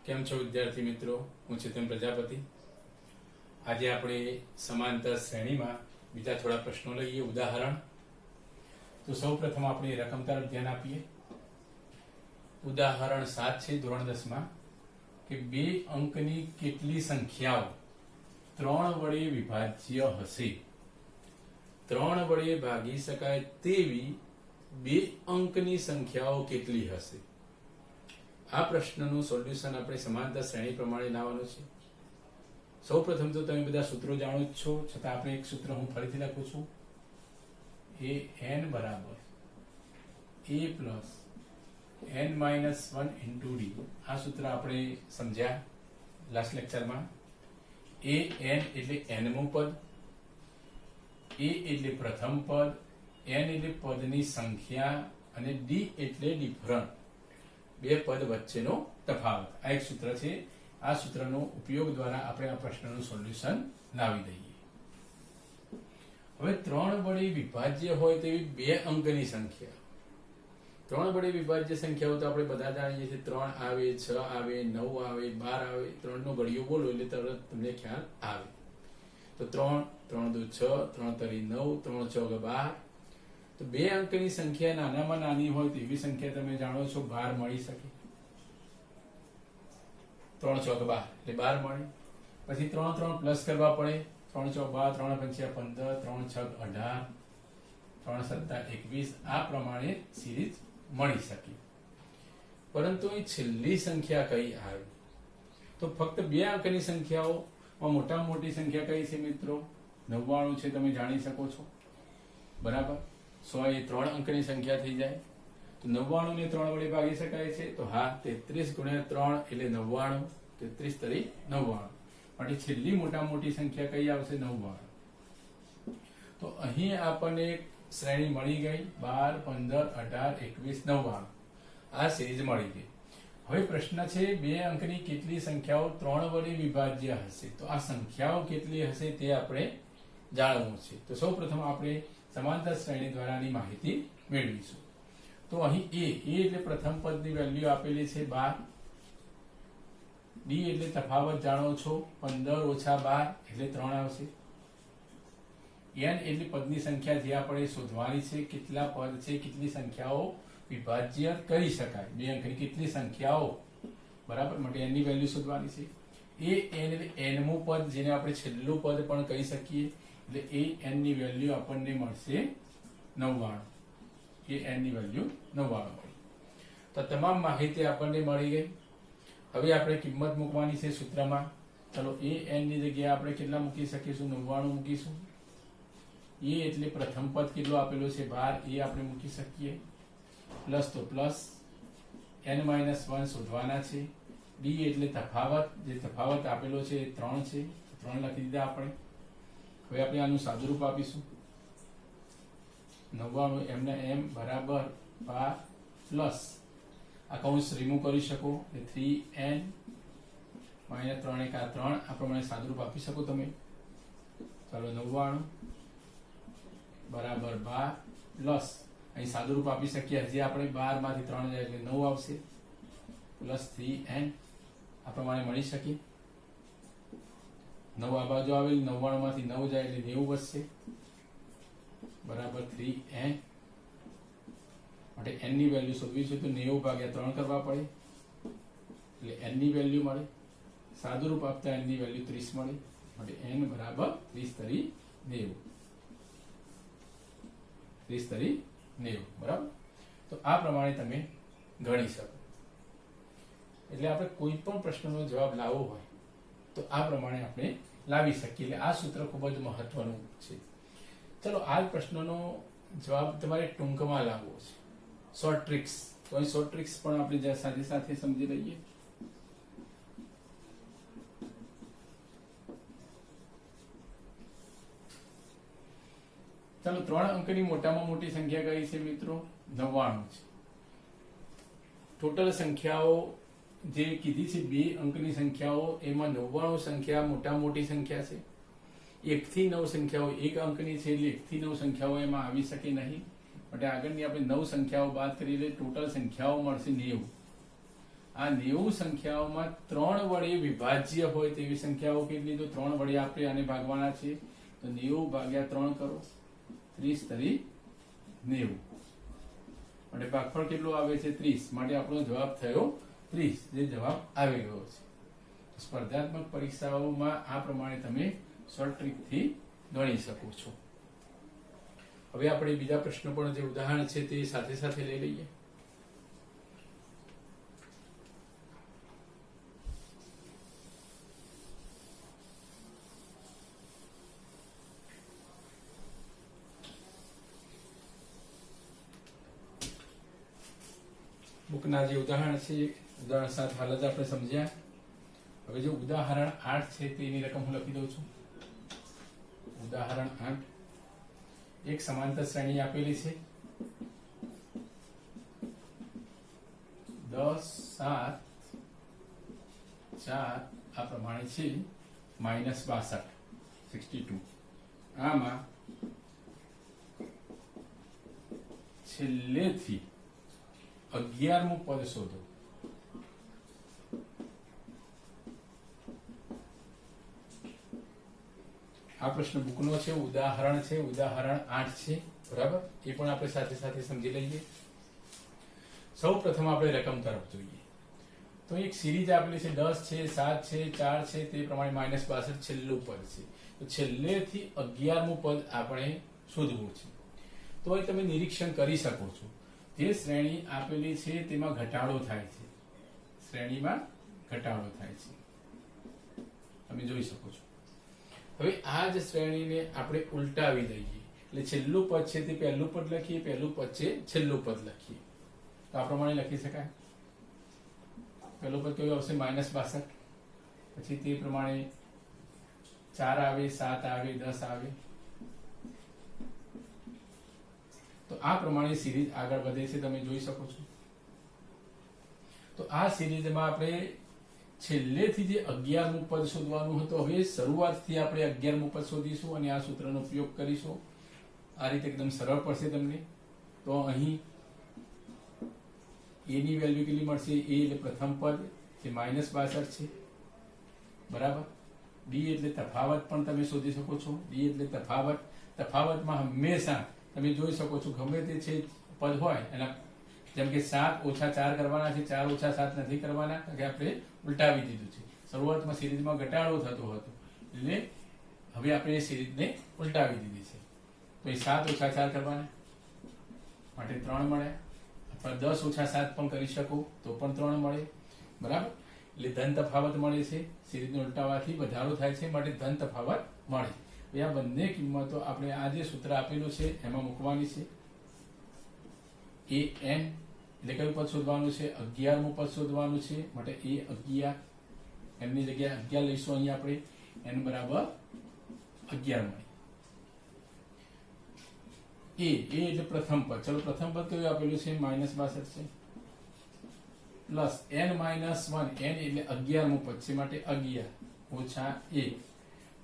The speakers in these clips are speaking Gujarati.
કેમ છો વિદ્યાર્થી મિત્રો? હું ચેતન પ્રજાપતિ. આજે આપણે સમાંતર શ્રેણીમાં બીજા થોડા પ્રશ્નો લઈએ, ઉદાહરણ. તો સૌપ્રથમ આપણે રકમ તરફ ધ્યાન આપીએ. ઉદાહરણ 7 છે ધોરણ 10 માં કે 2 અંકની કેટલી સંખ્યાઓ 3 વડે વિભાજ્ય હશે? 3 વડે ભાગી શકાય તેવી 2 અંકની સંખ્યાઓ કેટલી હશે? આ પ્રશ્નનું સોલ્યુશન આપણે સમાંતર શ્રેણી પ્રમાણે લાવવાનું છે. સૌપ્રથમ તો તમે બધા સૂત્રો જાણો જ છો, છતાં આપણે એક સૂત્ર હું ફરીથી લખું છું. an બરાબર a plus n minus 1 into d. આ સૂત્ર આપણે સમજ્યા લાસ્ટ લેક્ચરમાં. an એટલે nમું પદ, a એટલે પ્રથમ પદ, n એટલે પદની સંખ્યા અને d એટલે ડિફરન્ટ, બે પદ વચ્ચેનો તફાવત. આ એક સૂત્ર છે. આ સૂત્રનો ઉપયોગ દ્વારા આપણે આ પ્રશ્નનું સોલ્યુશન લાવી દઈએ. હવે 3 વડે વિભાજ્ય હોય તેવી 2 અંકની સંખ્યા. 3 વડે વિભાજ્ય સંખ્યાઓ તો આપણે બધા જાણીએ છીએ. 3 આવે, 6 આવે, 9 આવે, 12 આવે. 3 નો ઘડિયો બોલો એટલે તરત તમને ખ્યાલ આવે. તો 3, 3 દુ 6, 3 તરી 9, 3 ચોક 12. તો 2 અંકની સંખ્યા નાનામાં નાની હોય તેવી સંખ્યા તમે જાણો છો 12 મળી શકે. 3 ચોક 12 એટલે 12 મળે. પછી 3 3 પ્લસ કરવા પડે. 3 ચોક 12, 3 પંચા 15, 3 છક 18, 3 સત્તા 21. આ પ્રમાણે સિરીઝ મળી શકે. પરંતુ અહીં છેલ્લી સંખ્યા કઈ આવે? તો ફક્ત 2 અંકની સંખ્યાઓમાં મોટામાં મોટી સંખ્યા કઈ છે મિત્રો? 99 છે, તમે જાણી શકો છો. બરાબર. 100 એ 3 અંકની સંખ્યા થઈ જાય. તો 99 ને 3 વડે ભાગી શકાય છે. તો હા, 33 ગુણ્યા 3 એટલે 99. 33 તરી 99. માટે છેલ્લી મોટામાં મોટી સંખ્યા કઈ આવશે? 99. તો અહીં આપણને એક શ્રેણી મળી ગઈ. 12, 15, 18, 21, 99. આ સિરીઝ મળી ગઈ. હવે પ્રશ્ન છે 2 અંકની કેટલી સંખ્યાઓ 3 વડે વિભાજ્ય હશે? તો આ સંખ્યાઓ કેટલી હશે તે આપણે જાણવું છે. તો સૌપ્રથમ આપણે સમાંતર શ્રેણી દ્વારાની માહિતી મેળવીશું. તો અહીં a એટલે પ્રથમ પદની વેલ્યુ આપેલી છે 12. d એટલે તફાવત જાણો છો, 15 ઓછા 12 એટલે 3 આવશે. n એટલે પદની સંખ્યા જે આપણે શોધવાની છે, કેટલા પદ છે, કેટલી સંખ્યાઓ વિભાજ્ય કરી શકાય, 2 અંકની કેટલી સંખ્યાઓ. બરાબર. માટે n ની વેલ્યુ શોધવાની છે. n એટલે nમું પદ, જેને આપણે છેલ્લું પદ પણ કહી શકીએ. એટલે n ની વેલ્યુ આપણને મળશે 99. n ની વેલ્યુ 99 મળી. તો તમામ માહિતી આપણને મળી ગઈ. હવે આપણે કિંમત મૂકવાની છે સૂત્રમાં. ચલો, n ની જગ્યાએ આપણે કેટલા મૂકી શકીશું? 99 મૂકીશું. a એટલે પ્રથમ પદ કેટલો આપેલો છે? 12. એ આપણે મૂકી શકીએ. પ્લસ તો પ્લસ, n માઇનસ 1 શોધવાના છે. d એટલે તફાવત, જે તફાવત આપેલો છે એ 3 છે. 3 લખી દીધા આપણે. હવે આપણે આનું સાદુરૂપ આપીશું. 99 એમને એમ બરાબર 12 પ્લસ આ કૌંસ રિમૂવ કરી શકો એટલે 3n માઇનસ 3 1 3. આ પ્રમાણે સાદુરૂપ આપી શકો તમે. ચાલો, 99 બરાબર 12 પ્લસ અહીં સાદુરૂપ આપી શકીએ. હજી આપણે 12 માંથી 3 જાય એટલે 9 આવશે. પ્લસ 3n આ પ્રમાણે મળી શકે. 9 આ બાજુ આવેલી, 99 માંથી 9 જાય એટલે 90 વધશે. બરાબર 3n. માટે n ની વેલ્યુ શોધવી છે તો 90 ભાગ્યા 3 કરવા પડે એટલે n ની વેલ્યુ મળે. સાદુરૂપ આપતા n ની વેલ્યુ 30 મળે. માટે n બરાબર 30 તરી 90. 30 તરી 90. બરાબર. તો આ પ્રમાણે તમે ગણી શકો. એટલે આપણે કોઈ પણ પ્રશ્નનો જવાબ લાવવો હોય તો આ પ્રમાણે આપણે લાવી શકીએ. એટલે આ સૂત્ર ખૂબ જ મહત્વનું છે. ચલો, આ પ્રશ્નનો જવાબ તમારે ટૂંકમાં લાવવો છે. શોર્ટ ટ્રિક્સ, તો અહીં શોર્ટ ટ્રિક્સ પણ આપણે સાથે સાથે સમજી લઈએ. ચાલો, 3 અંકની મોટામાં મોટી સંખ્યા કઈ છે મિત્રો? 99 છે. ટોટલ સંખ્યાઓ જે કીધી છે 2 અંકની સંખ્યાઓ, એમાં 99 સંખ્યા મોટામાં મોટી સંખ્યા છે. 1 થી 9 સંખ્યાઓ 1 અંકની છે એટલે 1 થી 9 સંખ્યાઓ એમાં આવી શકે નહીં. માટે આગળની આપણે 9 સંખ્યાઓ બાદ કરી એટલે ટોટલ સંખ્યાઓ મળશે 90. આ 90 સંખ્યાઓમાં 3 વડે વિભાજ્ય હોય તેવી સંખ્યાઓ કેટલી? તો 3 વડે આપણે આને ભાગવાના છે. તો 90 ભાગ્યા 3 કરો, 30 તરી 90. માટે ભાગફળ કેટલું આવે છે? 30. માટે આપણો જવાબ થયો 30, જે જવાબ આવી ગયો છે. સ્પર્ધાત્મક પરીક્ષાઓમાં આ પ્રમાણે તમે શોર્ટ ટ્રીકથી ગણી શકો છો. હવે આપણે બીજા પ્રશ્નો પણ જે ઉદાહરણ છે તે સાથે સાથે લઈ લઈએ. બુકના જે ઉદાહરણ છે ઉદાહરણ 7 હાલ જ આપણે સમજ્યા. હવે જે ઉદાહરણ 8 છે તેની રકમ હું લખી દઉં છું. ઉદાહરણ 8, એક સમાંતર શ્રેણી આપેલી છે 10, 7, 4 આ પ્રમાણે છે -62, 62. આમાં છેલ્લેથી 11મું પદ શોધો. આ પ્રશ્ન બુકનો છે, ઉદાહરણ છે, ઉદાહરણ 8 છે. બરાબર, એ પણ આપણે સાથે સાથે સમજી લઈએ. સૌ પ્રથમ આપણે રકમ તરફ જોઈએ. તો એક સિરીઝ આપેલી છે 10 છે, 7 છે, 4 છે, તે પ્રમાણે -62 છેલ્લું પદ છે. તો છેલ્લેથી 11મું પદ આપણે શોધવું છે. તો એ તમે નિરીક્ષણ કરી શકો છો. જે શ્રેણી આપેલી છે તેમાં ઘટાડો થાય છે, શ્રેણીમાં ઘટાડો થાય છે, તમે જોઈ શકો છો. હવે આ જ શ્રેણીને આપણે ઉલટાવી દઈએ, એટલે છેલ્લું પદ છે તે પહેલું પદ લખીએ, પહેલું પદ છે છેલ્લું પદ લખીએ. તો આ પ્રમાણે લખી શકાય. પહેલું પદ કયું આવશે? -62. પછી તે પ્રમાણે 4 આવે, 7 આવે, 10 આવે. તો આ પ્રમાણે સિરીઝ આગળ વધે છે, તમે જોઈ શકો છો. તો આ સિરીઝમાં આપણે છેલ્લેથી જે 11મું પદ શોધવાનું હતું, હવે શરૂઆતથી આપણે 11મું પદ શોધીશું અને આ સૂત્રનો ઉપયોગ કરીશું. આ રીતે એકદમ સરળ પડશે તમને. તો અહીં a ની વેલ્યુ કેટલી મળશે? a એટલે પ્રથમ પદ જે -62 છે. બરાબર. d એટલે તફાવત પણ તમે શોધી શકો છો. d એટલે તફાવત. તફાવતમાં હંમેશા તમે જોઈ શકો છો ગમે તે છે પદ હોય એના, જેમ કે 7 ઓછા 4 કરવાના છે, 4 ઓછા 7 નથી કરવાના, કે આપણે ઉલટાવી દીધું છે. શરૂઆતમાં સિરીઝમાં ઘટાડો થતો હતો, એટલે હવે આપણે એ સિરીઝને ઉલટાવી દીધી છે. તો એ 7 ઓછા 4 કરવાના, માટે 3 મળે. અથવા 10 ઓછા 7 પણ કરી શકો તો પણ 3 મળે. બરાબર. એટલે ધન તફાવત મળે છે. સિરીઝને ઉલટાવવાથી વધારો થાય છે, માટે ધન તફાવત મળે. આ બંને કિંમતો આપણે આ જે સૂત્ર આપેલું છે એમાં મૂકવાની છે. an એટલે કયું પદ શોધવાનું છે? 11મું પદ શોધવાનું છે. માટે a 11, એમની જગ્યાએ 11 લઈશું. અહીંયા આપણે n બરાબર 11 મળે. a એટલે પ્રથમ પદ. ચલો, પ્રથમ પદ કયું આપેલું છે? -62 છે. પ્લસ n - 1, n એટલે 11મું પદ છે, માટે 11 ઓછા a.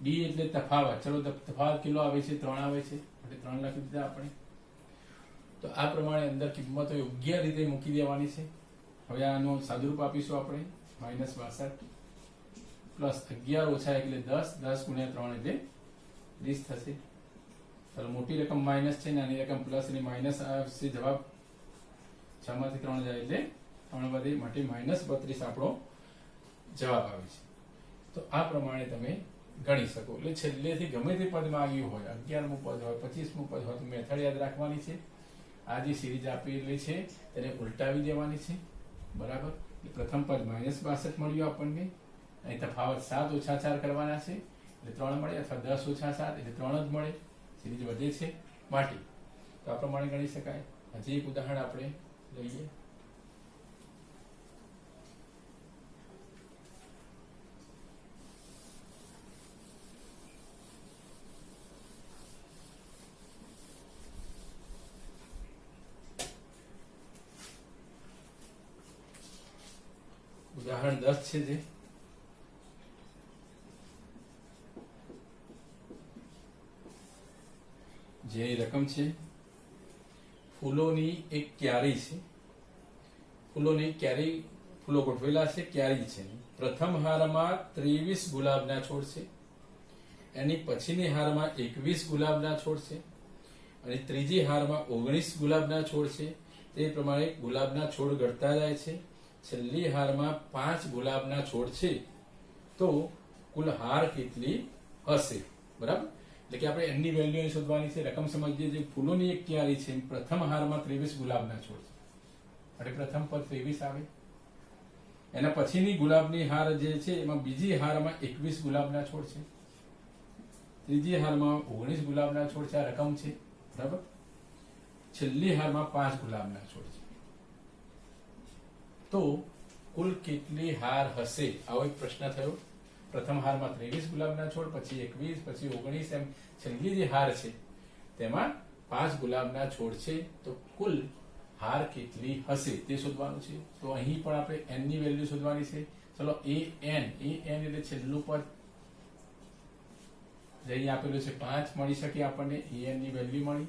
d એટલે તફાવત. ચલો, તફાવત કેટલો આવે છે? 3 આવે છે, એટલે 3 લખી દીધા આપણે. તો આ પ્રમાણે અંદર કિંમતો યોગ્ય રીતે મૂકી દેવાની છે. હવે આનું સાદુરૂપ આપીશું આપણે. -62 પ્લસ 11 ઓછા એટલે 10, 10 ગુણ્યા 3 એટલે 30 થશે. ચાલો, મોટી રકમ માઇનસ છે, નાની રકમ પ્લસ, એટલે માઇનસ આવશે. જવાબ 6 માંથી 3 જાય એટલે 3 વધે, માટે -32 આપણો જવાબ આવે છે. તો આ પ્રમાણે તમે ગણી શકો. એટલે છેલ્લેથી ગમે તે પદમાં આવ્યું હોય, 11મું પદ હોય, 25મું પદ હોય, તો મેથડ યાદ રાખવાની છે. આ જે સિરીઝ આપેલી છે તેને ઉલટાવી દેવાની છે. બરાબર. પ્રથમ પદ -62 મળ્યું આપણને. અહીં તફાવત 7 ઓછા 4 કરવાના છે, એટલે 3 મળે, અથવા 10 ઓછા 7 એટલે 3 જ મળે. સિરીઝ વધે છે માટે. તો આ પ્રમાણે ગણી શકાય. હજી એક ઉદાહરણ આપણે લઈએ. ઉદાહરણ 10 છે. જે રકમ છે, ફૂલોની એક ક્યારી છે. ફૂલોની ક્યારી ફૂલો ગોઠવેલા છે, ક્યારી છે. પ્રથમ હારમાં 23 ગુલાબના છોડ છે, એની પછીની હારમાં 21 ગુલાબના છોડ છે, અને ત્રીજી હારમાં 19 ગુલાબના છોડ છે. તે પ્રમાણે ગુલાબના છોડ ઘટતા જાય છે. છેલ્લી હારમાં 5 ગુલાબના છોડ છે, તો કુલ હાર કેટલી હશે? બરાબર. એટલે કે આપણે એની વેલ્યુ શોધવાની છે. રકમ સમજીએ. જે ફૂલોની એક ક્યારી છે, પ્રથમ હારમાં 23 ગુલાબના છોડ છે, એટલે પ્રથમ પદ 23 આવે. એના પછીની ગુલાબની હાર જે છે એમાં બીજી હારમાં 21 ગુલાબના છોડ છે, ત્રીજી હારમાં 19 ગુલાબના છોડ છે. આ રકમ છે. બરાબર. છેલ્લી હારમાં 5 ગુલાબના છોડ છે, તો કુલ કેટલી હાર હશે? આવો એક પ્રશ્ન થયો. પ્રથમ હારમાં 23 ગુલાબના છોડ, પછી 21, પછી 19, એમ છેલ્લી જે હાર છે તેમાં 5 ગુલાબના છોડ છે, તો કુલ હાર કેટલી હશે તે શોધવાનું છે. તો અહીં પણ આપણે n ની વેલ્યુ શોધવાની છે. ચલો an એટલે છેલ્લું પદ જે અહીં આપેલું છે 5 મળી શકે આપણને. an ની વેલ્યુ મળી.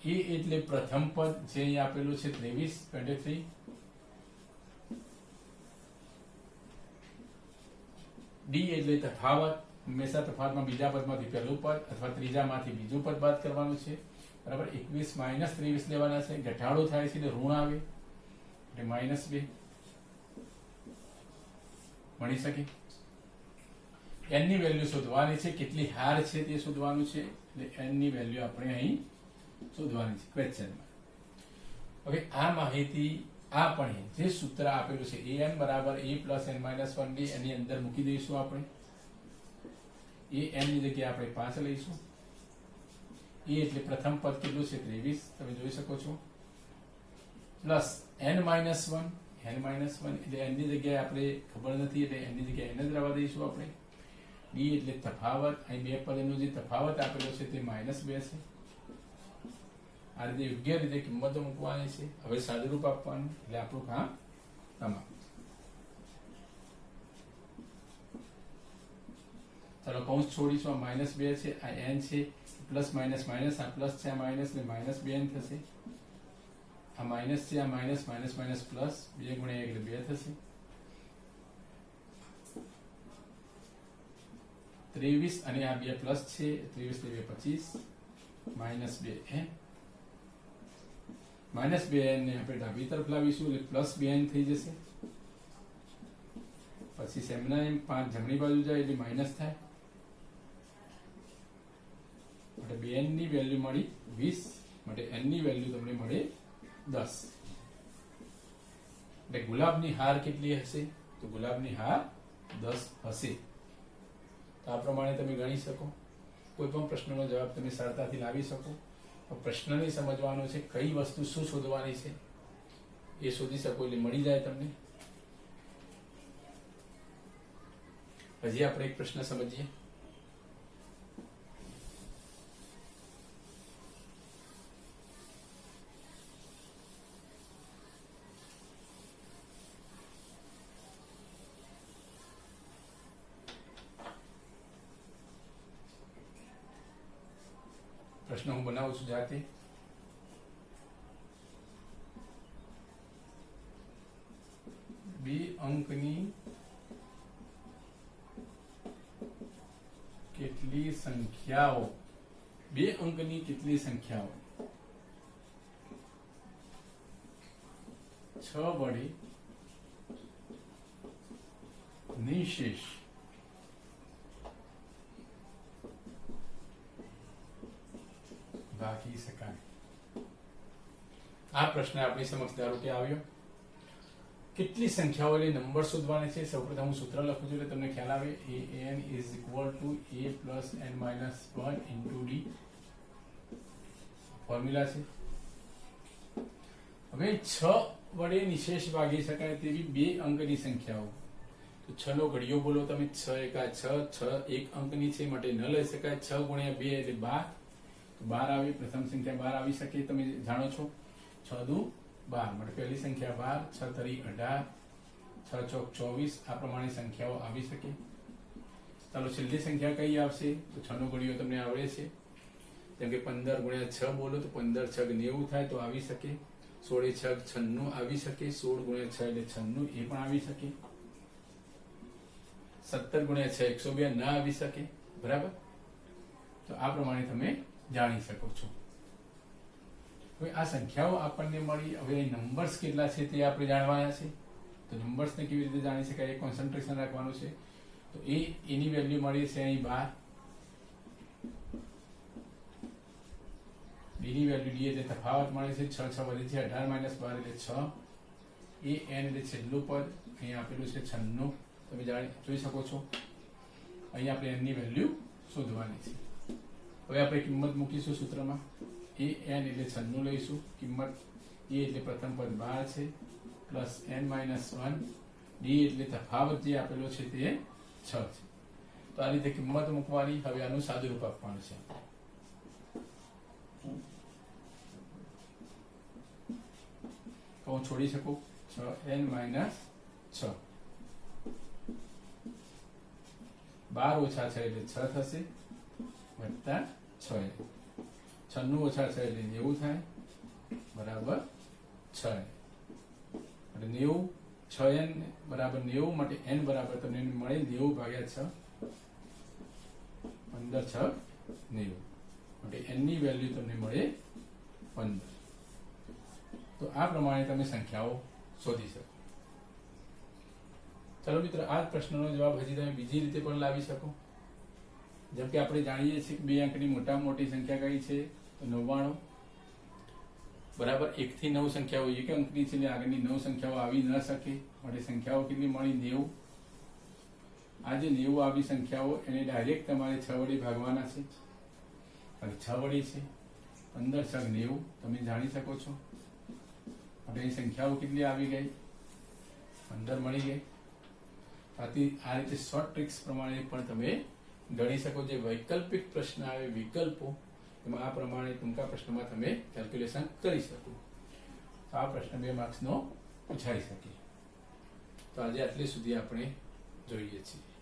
a એટલે પ્રથમ પદ જે અહીં આપેલું છે 23. d એટલે તફાવત. હંમેશા તફાવતમાં બીજા પદમાંથી પહેલું પદ અથવા ત્રીજામાંથી બીજું પદ બાદ કરવાનું છે. બરાબર. 21 માઇનસ 23 લેવાના છે. ઘટાડો થાય છે એટલે ઋણ આવે, એટલે -2 મળી શકે. n ની વેલ્યુ શોધવાની છે. કેટલી હાર છે તે શોધવાનું છે. એટલે n ની વેલ્યુ આપણે અહીં શોધવાની છે ક્વેશ્ચનમાં. હવે આ માહિતી આપણે જે સૂત્ર આપેલું છે an બરાબર a plus n minus 1d એની અંદર મૂકી દઈશું. આપણે an ની જગ્યાએ આપણે 5 લઈશું. એ એટલે પ્રથમ પદ કેટલું છે 23, તમે જોઈ શકો છો, પ્લસ n માઇનસ 1 એટલે n ની જગ્યાએ આપણે ખબર નથી એટલે n ની જગ્યાએ n જ રહેવા દઈશું આપણે. d એટલે તફાવત. અહીં બે પદનો જે તફાવત આપેલો છે તે -2 છે. આ રીતે યોગ્ય રીતે કિંમતો મૂકવાની છે. હવે સાદુરૂપ આપવાનું, એટલે આપણું કામ તમામ. ચાલો કૌંસ છોડીશું. આ -2 છે, આ n છે, પ્લસ માઇનસ માઇનસ, આ પ્લસ છે, આ માઇનસ, ને -2n થશે. આ માઇનસ છે, આ માઇનસ, માઇનસ માઇનસ પ્લસ, 2 ગુણ્યા 1 એટલે 2 થશે. 23 અને આ 2 પ્લસ છે, 23 ને 2 25, -2n. -2n ને આપણે ડાબી તરફ લાવીશું એટલે પ્લસ 2n થઈ જશે. પછી સેમના એમ 5 જમણી બાજુ જાય એટલે માઇનસ થાય. માટે 2n ની વેલ્યુ મળી 20, માટે n ની વેલ્યુ તમને મળે 10. એટલે ગુલાબની હાર કેટલી હશે? તો ગુલાબની હાર 10 હશે. તો આ પ્રમાણે તમે ગણી શકો. કોઈ પણ પ્રશ્નનો જવાબ તમે સરળતાથી લાવી શકો. પ્રશ્નને સમજવાનો છે, કઈ વસ્તુ શું શોધવાની છે એ શોધી શકો એટલે મળી જાય તમને. હજી આપણે એક પ્રશ્ન સમજીએ. પ્રશ્ન હું બનાવું છું જાતે. બે અંકની કેટલી સંખ્યાઓ 6 વડે નિશેષ ભાગી શકાય? આ પ્રશ્ન આપણી સમક્ષ ધારો કે આવ્યો. કેટલી સંખ્યાઓ એટલે નંબર શોધવાની છે. સૌપ્રથમ હું સૂત્ર લખું છું એટલે તમને ખ્યાલ આવે. an is equal to a plus n minus 1 into d formula છે. હવે 6 વડે નિશેષ ભાગી શકાય તેવી બે અંકની સંખ્યાઓ. તો 6 નો ઘડિયો બોલો તમે. 6 એકા 6, 6 એક અંકની છે માટે ન લઈ શકાય. 6 ગુણ્યા 2 એટલે 12, તો 12 આવે. પ્રથમ સંખ્યા 12 આવી શકે, તમે જાણો છો. 6 દુ 12 માટે પહેલી સંખ્યા 12, 6 તરી 18, 6 ચોક 24, આ પ્રમાણે સંખ્યાઓ આવી શકે. ચાલો છેલ્લી સંખ્યા કઈ આવશે? તો 6 નો ઘડિયો તમને આવડે છે. જેમ કે 15 ગુણ્યા 6 બોલો તો 15 6 90 થાય, તો આવી શકે. 16 × 6 = 96 આવી શકે, 16 × 6 એટલે 96 એ પણ આવી શકે, 17 × 6 102 ના આવી શકે, બરાબર. તો આ પ્રમાણે તમે જાણી શકો છો. હવે આ સંખ્યાઓ આપણને મળી. હવે નંબર્સ કેટલા છે તે આપણે જાણવાના છે. તો નંબર્સને કેવી રીતે જાણી શકાય એ કોન્સન્ટ્રેશન રાખવાનું છે. તો એની વેલ્યુ મળી છે અહીં 12, ડી ની વેલ્યુ ડી એટલે તફાવત મળે છે, 6 6 વધે છે, 18 - 12 એટલે 6, એ એન એટલે છેલ્લું પદ અહીં આપેલું છે 96, તમે જોઈ શકો છો. અહીં આપણે એન ની વેલ્યુ શોધવાની છે. હવે આપણે કિંમત મૂકીશું સૂત્રમાં. એ એન એટલે 96 લઈશું, કિંમત એ એટલે પ્રથમ પદ 12 છે, પ્લસ n - 1, ડી એટલે તફાવત જે આપેલો છે તે 6 છે. તો આ રીતે કિંમત મૂકવાની. હવે આનું સાદુરૂપ આપવાનું છે. તો હું છોડી શકું 6n - 6, 12 ઓછા 6 એટલે 6 થશે, વત્તા 6n, 96 ઓછા 6 એટલે 90 થાય, બરાબર 6n. એટલે 90, 6n બરાબર 90 માટે n બરાબર તમને મળે 90 ભાગ્યા 6, 15 6 90 માટે n ની વેલ્યુ તમને મળે 15. તો આ પ્રમાણે તમે સંખ્યાઓ શોધી શકો. ચલો મિત્રો, આ પ્રશ્નનો જવાબ હજી તમે બીજી રીતે પણ લાવી શકો. જેમ કે આપણે જાણીએ છીએ કે 2 અંકની મોટામાં મોટી સંખ્યા કઈ છે? તો 99. બરાબર. 1 થી 9 સંખ્યાઓ 1 અંકની છે, એટલે આગળની 9 સંખ્યાઓ આવી ન શકે. માટે સંખ્યાઓ કેટલી મળી? 90. આ જે 90 આવી સંખ્યાઓ એને ડાયરેક્ટ તમારે 6 વડે ભાગવાના છે. અને 6 વડે છે 15 6 90, તમે જાણી શકો છો. માટે અહીં સંખ્યાઓ કેટલી આવી ગઈ? 15 મળી ગઈ. આથી આ રીતે શોર્ટ ટ્રિક્સ પ્રમાણે પણ તમે ગણી શકો. જે વૈકલ્પિક પ્રશ્ન આવે, વિકલ્પો, એમાં આ પ્રમાણે ટૂંકા પ્રશ્નમાં તમે કેલ્ક્યુલેશન કરી શકો. તો આ પ્રશ્ન 2 માર્ક્સનો પૂછાઈ શકે. તો આજે આટલી સુધી આપણે જોઈએ છીએ.